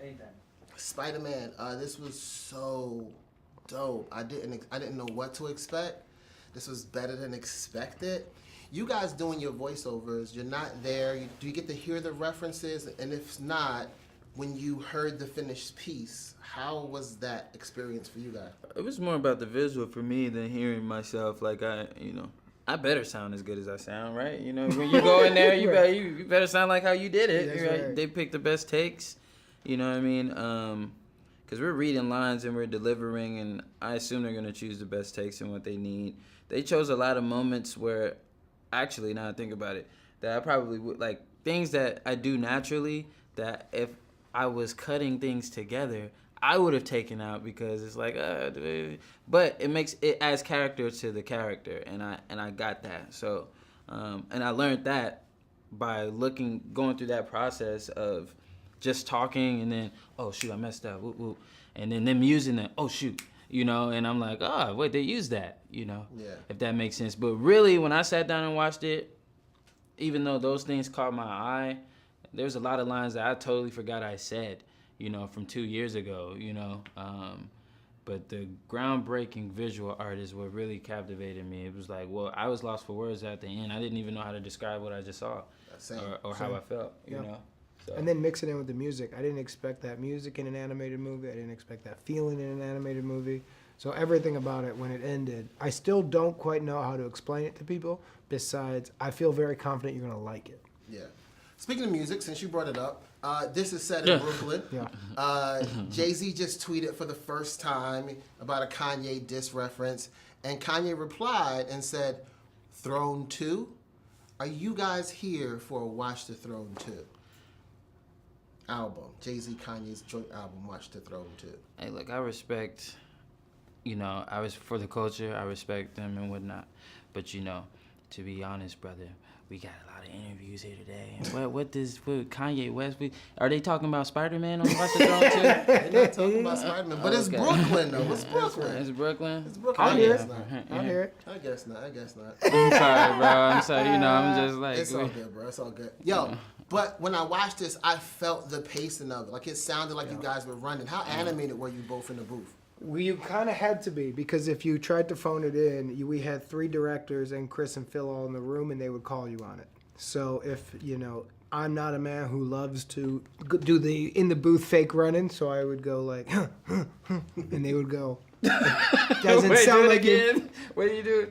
Anytime. Spider-Man. This was so dope. I didn't know what to expect. This was better than expected. You guys doing your voiceovers, you're not there. Do you get to hear the references? And if not, when you heard the finished piece, how was that experience for you guys? It was more about the visual for me than hearing myself. Like I better sound as good as I sound, right? You know, when you go in there, you better sound like how you did it. Yeah, right? They picked the best takes. You know what I mean? Because we're reading lines and we're delivering, and I assume they're gonna choose the best takes and what they need. They chose a lot of moments where, actually, now I think about it, that I probably would like things that I do naturally. That if I was cutting things together, I would have taken out because it's like, but it adds character to the character, and I got that. So, and I learned that by going through that process of just talking, and then, oh shoot, I messed up, whoop, whoop. And then them using it, oh shoot, you know, and I'm like, oh wait, they used that, you know, if that makes sense. But really, when I sat down and watched it, even though those things caught my eye, there's a lot of lines that I totally forgot I said, you know, from 2 years ago, you know. But the groundbreaking visual art is what really captivated me. It was like, well, I was lost for words at the end. I didn't even know how to describe what I just saw or how I felt, you know. So. And then mix it in with the music. I didn't expect that music in an animated movie. I didn't expect that feeling in an animated movie. So everything about it, when it ended, I still don't quite know how to explain it to people. Besides, I feel very confident you're going to like it. Yeah. Speaking of music, since you brought it up, this is set in Brooklyn. Jay-Z just tweeted for the first time about a Kanye diss reference, and Kanye replied and said, Throne 2? Are you guys here for a Watch the Throne 2? Album. Jay-Z, Kanye's joint album, Watch the Throne 2. Hey, look, I respect, you know, for the culture, I respect them and whatnot. But, you know, to be honest, brother, we got a lot of interviews here today. What Kanye West? Are they talking about Spider-Man on Watch the Throne 2? They're not talking about Spider-Man, but it's Brooklyn, though. It's Brooklyn. It's Brooklyn? It's Brooklyn. I hear it. I guess not. I'm sorry, bro. I'm sorry. You know, I'm just like... It's all good, bro. It's all good. Yo, but when I watched this, I felt the pacing of it. Like, it sounded like you guys were running. How animated were you both in the booth? You kind of had to be, because if you tried to phone it in, we had 3 directors and Chris and Phil all in the room, and they would call you on it. So if, you know, I'm not a man who loves to do the in the booth fake running, so I would go like, and they would go, doesn't sound like again. What do you do?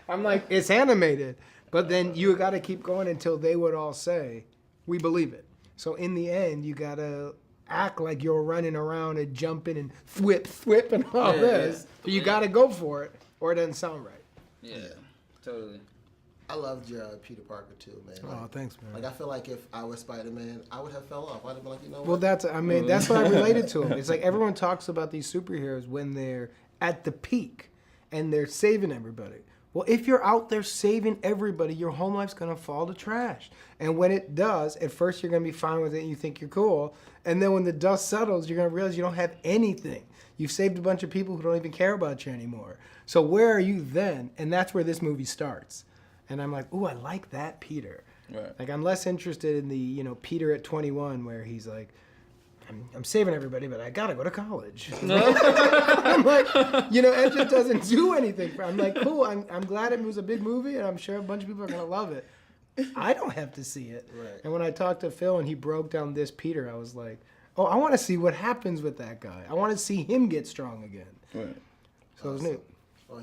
I'm like, it's animated. But then you got to keep going until they would all say, we believe it. So in the end, you got to act like you're running around and jumping and thwip and all this. But you got to go for it, or it doesn't sound right. Yeah, totally. I loved your Peter Parker too, man. Like, oh, thanks, man. Like, I feel like if I was Spider-Man, I would have fell off. I'd have been like, you know what? Well, that's what I related to him. It's like everyone talks about these superheroes when they're at the peak and they're saving everybody. Well, if you're out there saving everybody, your home life's going to fall to trash. And when it does, at first you're going to be fine with it and you think you're cool. And then when the dust settles, you're going to realize you don't have anything. You've saved a bunch of people who don't even care about you anymore. So where are you then? And that's where this movie starts. And I'm like, ooh, I like that Peter. Right. Like, I'm less interested in the, you know, Peter at 21 where he's like, I'm saving everybody, but I gotta go to college. I'm like, you know, it just doesn't do anything. I'm like, cool, I'm glad it was a big movie, and I'm sure a bunch of people are gonna love it. I don't have to see it. Right. And when I talked to Phil and he broke down this Peter, I was like, oh, I want to see what happens with that guy. I want to see him get strong again. Right. So it was neat.